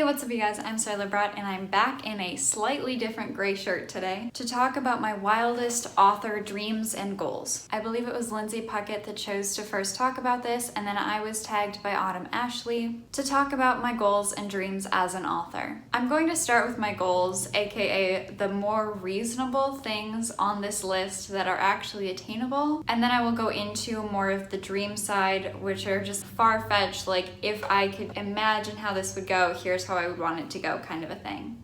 what's up you guys? I'm Sarah Brat and I'm back in a slightly different gray shirt today to talk about my wildest author dreams and goals. I believe it was Lindsay Puckett that chose to first talk about this, and then I was tagged by Autumn Ashleigh to talk about my goals and dreams as an author. I'm going to start with my goals, aka the more reasonable things on this list that are actually attainable, and then I will go into more of the dream side, which are just far-fetched, like if I could imagine how this would go, here's how I would want it to go kind of a thing.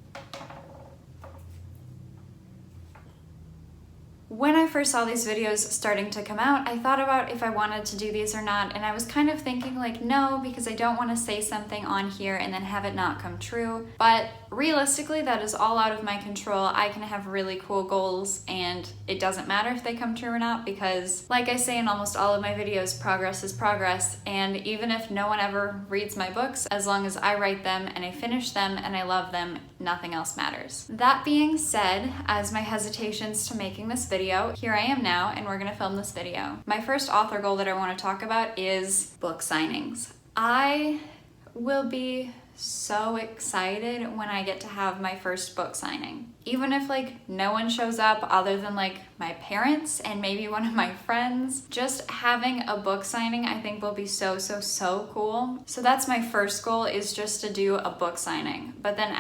When I first saw these videos starting to come out, I thought about if I wanted to do these or not, and I was kind of thinking like no, because I don't want to say something on here and then have it not come true. But realistically, that is all out of my control. I can have really cool goals and it doesn't matter if they come true or not, because like I say in almost all of my videos, progress is progress, and even if no one ever reads my books, as long as I write them and I finish them and I love them, nothing else matters. That being said, as my hesitations to making this video, here I am now and we're gonna film this video. My first author goal that I want to talk about is book signings. I will be so excited when I get to have my first book signing. Even if like no one shows up other than like my parents and maybe one of my friends, just having a book signing I think will be so cool. So that's my first goal, is just to do a book signing. But then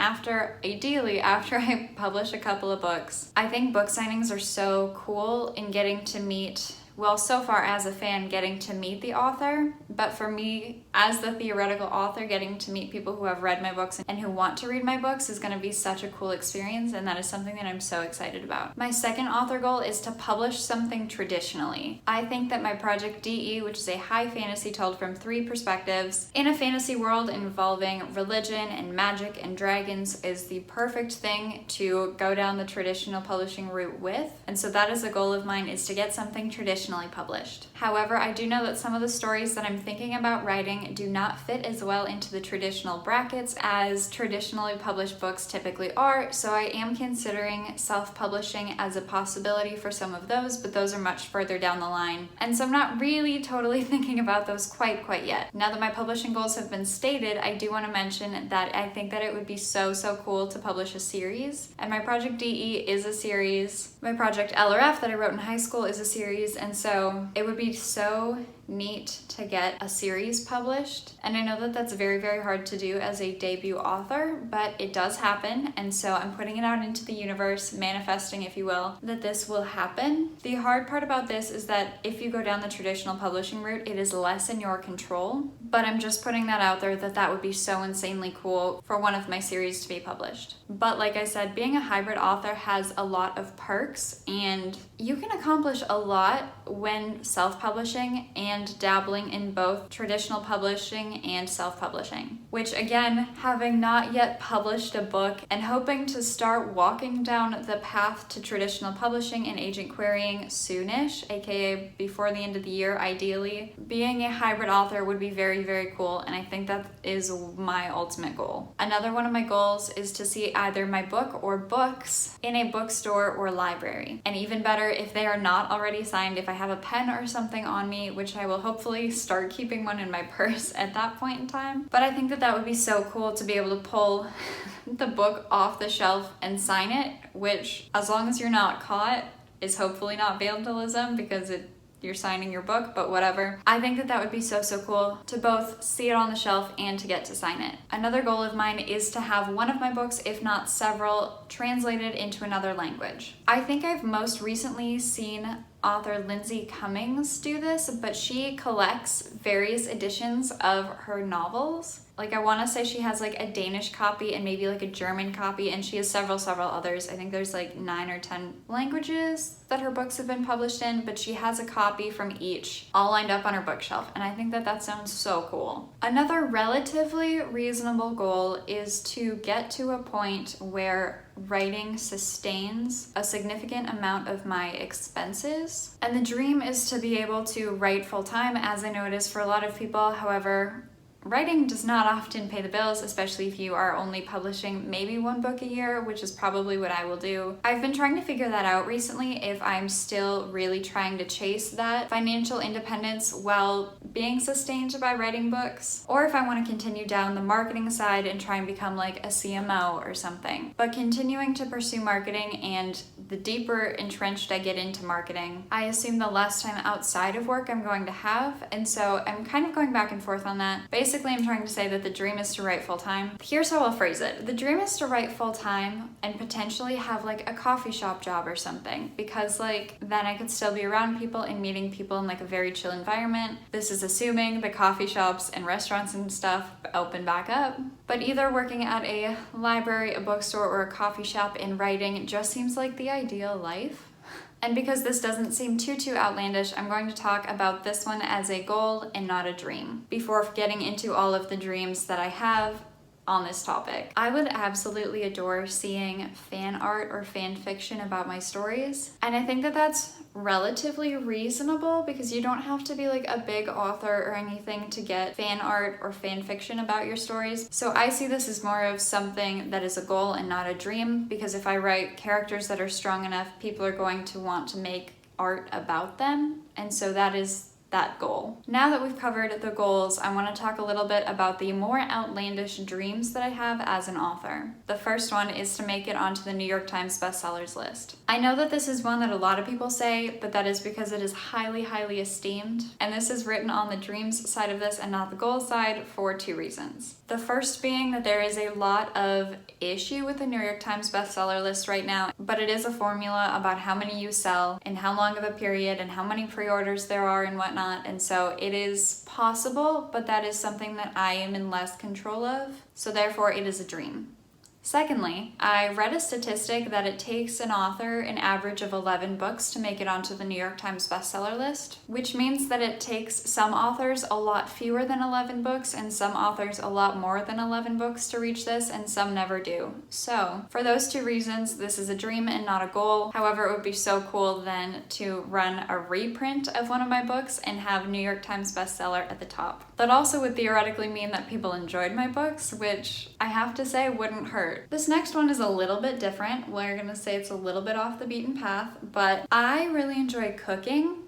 ideally after I publish a couple of books, I think book signings are so cool in getting to meet, well, so far as a fan, getting to meet the author, but for me as the theoretical author, getting to meet people who have read my books and who want to read my books is going to be such a cool experience, and that is something that I'm so excited about. My second author goal is to publish something traditionally. I think that my project DE, which is a high fantasy told from 3 perspectives in a fantasy world involving religion and magic and dragons, is the perfect thing to go down the traditional publishing route with, and so that is a goal of mine, is to get something traditionally published. However, I do know that some of the stories that I'm thinking about writing do not fit as well into the traditional brackets as traditionally published books typically are, so I am considering self-publishing as a possibility for some of those, but those are much further down the line, and so I'm not really totally thinking about those quite yet. Now that my publishing goals have been stated, I do want to mention that I think that it would be so cool to publish a series, and my project DE is a series. My project LRF that I wrote in high school is a series, and so it would be so neat to get a series published. And I know that that's very hard to do as a debut author, but it does happen, and so I'm putting it out into the universe, manifesting, if you will, that this will happen. The hard part about this is that if you go down the traditional publishing route, it is less in your control, but I'm just putting that out there that would be so insanely cool for one of my series to be published. But like I said, being a hybrid author has a lot of perks, and you can accomplish a lot when self-publishing and dabbling in both traditional publishing and self-publishing, which again, having not yet published a book and hoping to start walking down the path to traditional publishing and agent querying soonish, aka before the end of the year ideally, being a hybrid author would be very cool, and I think that is my ultimate goal. Another one of my goals is to see either my book or books in a bookstore or library, and even better if they are not already signed, if I have a pen or something on me, which I will hopefully start keeping one in my purse at that point in time. But I think that would be so cool to be able to pull the book off the shelf and sign it, which, as long as you're not caught, is hopefully not vandalism, because you're signing your book, but whatever. I think that would be so cool to both see it on the shelf and to get to sign it. Another goal of mine is to have one of my books, if not several, translated into another language. I think I've most recently seen author Lindsay Cummings do this, but she collects various editions of her novels. Like I want to say she has like a Danish copy and maybe like a German copy, and she has several others. I think there's like 9 or 10 languages that her books have been published in, but she has a copy from each all lined up on her bookshelf, and I think that sounds so cool. Another relatively reasonable goal is to get to a point where writing sustains a significant amount of my expenses, and the dream is to be able to write full-time, as I know it is for a lot of people. However, writing does not often pay the bills, especially if you are only publishing maybe one book a year, which is probably what I will do. I've been trying to figure that out recently, if I'm still really trying to chase that financial independence while being sustained by writing books, or if I want to continue down the marketing side and try and become like a CMO or something. But continuing to pursue marketing, and the deeper entrenched I get into marketing, I assume the less time outside of work I'm going to have, and so I'm kind of going back and forth on that. Basically, I'm trying to say that the dream is to write full-time. Here's how I'll phrase it. The dream is to write full-time and potentially have like a coffee shop job or something, because like then I could still be around people and meeting people in like a very chill environment. This is assuming the coffee shops and restaurants and stuff open back up. But either working at a library, a bookstore, or a coffee shop and writing just seems like the ideal life. And because this doesn't seem too outlandish, I'm going to talk about this one as a goal and not a dream, before getting into all of the dreams that I have on this topic. I would absolutely adore seeing fan art or fan fiction about my stories. And I think that that's relatively reasonable, because you don't have to be like a big author or anything to get fan art or fan fiction about your stories. So I see this as more of something that is a goal and not a dream, because if I write characters that are strong enough, people are going to want to make art about them. And so that is that goal. Now that we've covered the goals, I want to talk a little bit about the more outlandish dreams that I have as an author. The first one is to make it onto the New York Times bestsellers list. I know that this is one that a lot of people say, but that is because it is highly esteemed. And this is written on the dreams side of this and not the goal side for two reasons. The first being that there is a lot of issue with the New York Times bestseller list right now, but it is a formula about how many you sell and how long of a period and how many pre-orders there are and whatnot. And so it is possible, but that is something that I am in less control of. So therefore it is a dream. Secondly, I read a statistic that it takes an author an average of 11 books to make it onto the New York Times bestseller list, which means that it takes some authors a lot fewer than 11 books and some authors a lot more than 11 books to reach this, and some never do. So for those two reasons, this is a dream and not a goal. However, it would be so cool then to run a reprint of one of my books and have New York Times bestseller at the top. That also would theoretically mean that people enjoyed my books, which I have to say wouldn't hurt. This next one is a little bit different. We're gonna say it's a little bit off the beaten path, but I really enjoy cooking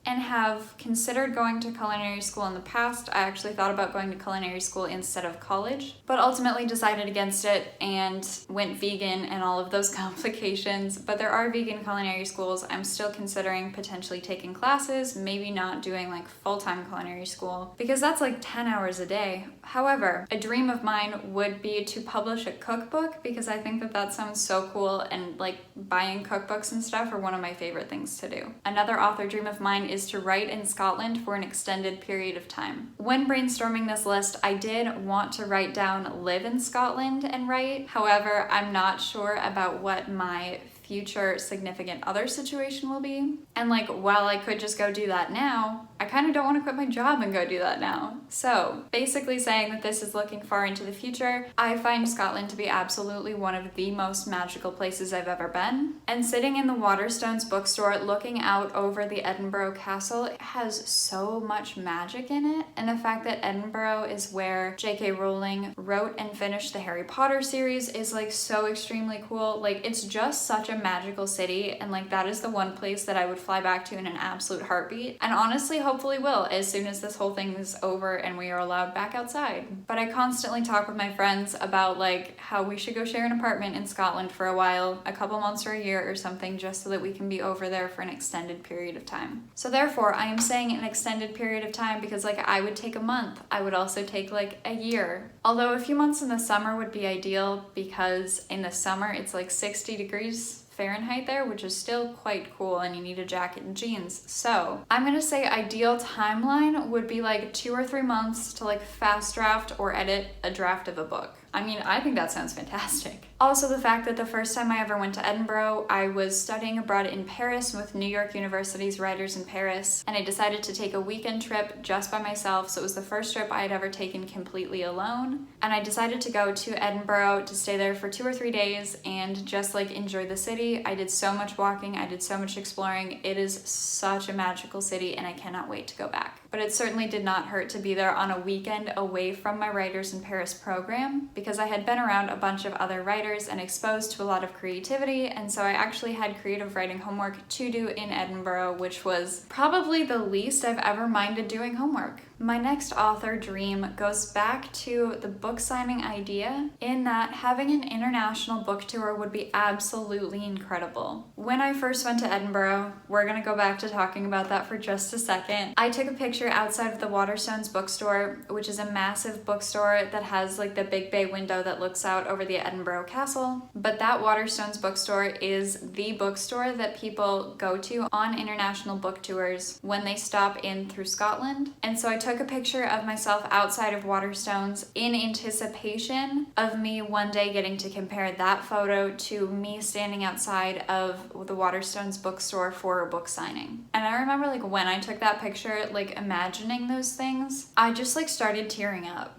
and have considered going to culinary school in the past. I actually thought about going to culinary school instead of college, but ultimately decided against it and went vegan and all of those complications. But there are vegan culinary schools. I'm still considering potentially taking classes, maybe not doing like full-time culinary school, because that's like 10 hours a day. However, a dream of mine would be to publish a cookbook, because I think that that sounds so cool, and like buying cookbooks and stuff are one of my favorite things to do. Another author dream of mine is to write in Scotland for an extended period of time. When brainstorming this list, I did want to write down live in Scotland and write. However, I'm not sure about what my future significant other situation will be. And like, while I could just go do that now, I kind of don't want to quit my job and go do that now. So basically saying that this is looking far into the future, I find Scotland to be absolutely one of the most magical places I've ever been. And sitting in the Waterstones Bookstore looking out over the Edinburgh Castle, it has so much magic in it. And the fact that Edinburgh is where J.K. Rowling wrote and finished the Harry Potter series is like so extremely cool. Like, it's just such a magical city, and like that is the one place that I would fly back to in an absolute heartbeat, and honestly hopefully will as soon as this whole thing is over and we are allowed back outside. But I constantly talk with my friends about like how we should go share an apartment in Scotland for a while, a couple months or a year or something, just so that we can be over there for an extended period of time. So therefore I am saying an extended period of time because like I would take a month, I would also take like a year. Although a few months in the summer would be ideal, because in the summer it's like 60 degrees Fahrenheit there, which is still quite cool, and you need a jacket and jeans. So I'm gonna say ideal timeline would be like 2 or 3 months to like fast draft or edit a draft of a book. I mean, I think that sounds fantastic. Also, the fact that the first time I ever went to Edinburgh, I was studying abroad in Paris with New York University's Writers in Paris, and I decided to take a weekend trip just by myself, so it was the first trip I had ever taken completely alone. And I decided to go to Edinburgh to stay there for 2 or 3 days and just like enjoy the city. I did so much walking, I did so much exploring. It is such a magical city, and I cannot wait to go back. But it certainly did not hurt to be there on a weekend away from my Writers in Paris program, because I had been around a bunch of other writers and exposed to a lot of creativity, and so I actually had creative writing homework to do in Edinburgh, which was probably the least I've ever minded doing homework. My next author dream goes back to the book signing idea, in that having an international book tour would be absolutely incredible. When I first went to Edinburgh, we're gonna go back to talking about that for just a second, I took a picture outside of the Waterstones Bookstore, which is a massive bookstore that has like the big bay window that looks out over the Edinburgh Castle. But that Waterstones Bookstore is the bookstore that people go to on international book tours when they stop in through Scotland. And so I took a picture of myself outside of Waterstones in anticipation of me one day getting to compare that photo to me standing outside of the Waterstones Bookstore for a book signing. And I remember like when I took that picture, like imagining those things, I just like started tearing up,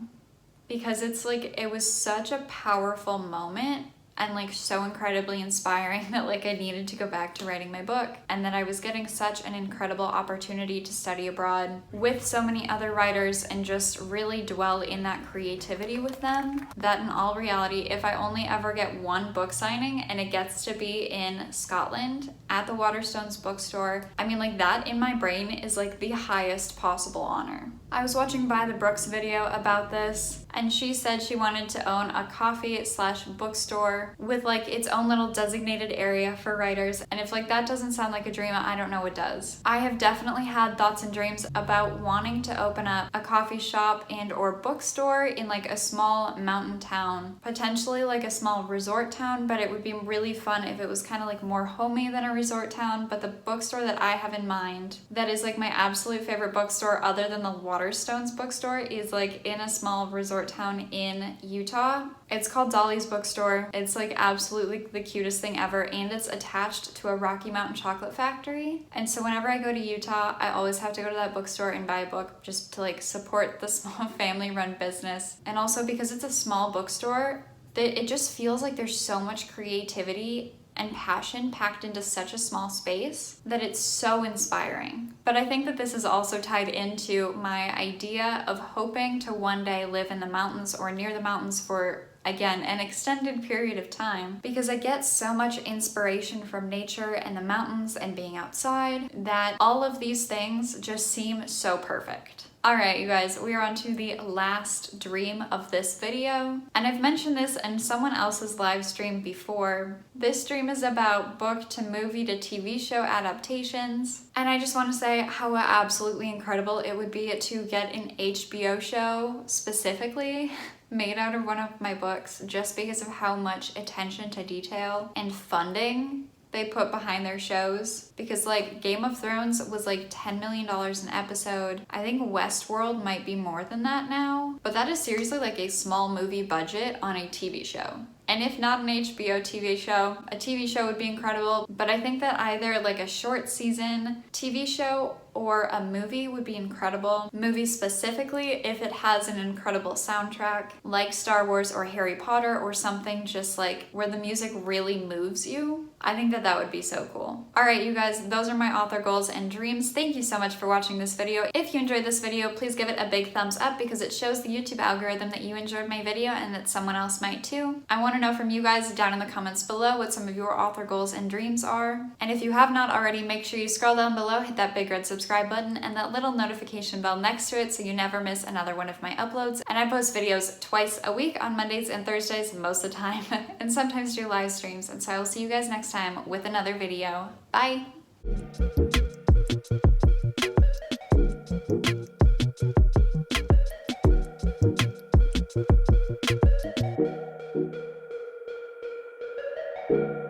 because it's like it was such a powerful moment and like so incredibly inspiring that like I needed to go back to writing my book, and that I was getting such an incredible opportunity to study abroad with so many other writers and just really dwell in that creativity with them, that in all reality, if I only ever get one book signing and it gets to be in Scotland at the Waterstones Bookstore, I mean like that in my brain is like the highest possible honor. I was watching By the Brooks video about this, and she said she wanted to own a coffee/bookstore with like its own little designated area for writers, and if like that doesn't sound like a dream, I don't know what does. I have definitely had thoughts and dreams about wanting to open up a coffee shop and or bookstore in like a small mountain town, potentially like a small resort town, but it would be really fun if it was kind of like more homey than a resort town. But the bookstore that I have in mind that is like my absolute favorite bookstore other than the Waterstones Bookstore is like in a small resort town in Utah. It's called Dollys Bookstore. It's like absolutely the cutest thing ever, and it's attached to a Rocky Mountain chocolate factory. And so whenever I go to Utah, I always have to go to that bookstore and buy a book just to like support the small family-run business. And also because it's a small bookstore, it just feels like there's so much creativity and passion packed into such a small space that it's so inspiring. But I think that this is also tied into my idea of hoping to one day live in the mountains or near the mountains for, again, an extended period of time, because I get so much inspiration from nature and the mountains and being outside that all of these things just seem so perfect. Alright, you guys, we are on to the last dream of this video. And I've mentioned this in someone else's live stream before. This dream is about book to movie to TV show adaptations. And I just want to say how absolutely incredible it would be to get an HBO show specifically made out of one of my books, just because of how much attention to detail and funding they put behind their shows. Because like Game of Thrones was like $10 million an episode. I think Westworld might be more than that now, but that is seriously like a small movie budget on a TV show. And if not an HBO TV show, a TV show would be incredible. But I think that either like a short season TV show or a movie would be incredible. Movie specifically, if it has an incredible soundtrack, like Star Wars or Harry Potter or something just like where the music really moves you. I think that that would be so cool. Alright, you guys, those are my author goals and dreams. Thank you so much for watching this video. If you enjoyed this video, please give it a big thumbs up because it shows the YouTube algorithm that you enjoyed my video and that someone else might too. I want to know from you guys down in the comments below what some of your author goals and dreams are. And if you have not already, make sure you scroll down below, hit that big red subscribe button and that little notification bell next to it so you never miss another one of my uploads. And I post videos twice a week on Mondays and Thursdays most of the time and sometimes do live streams. And so I will see you guys next time with another video. Bye! Thank you.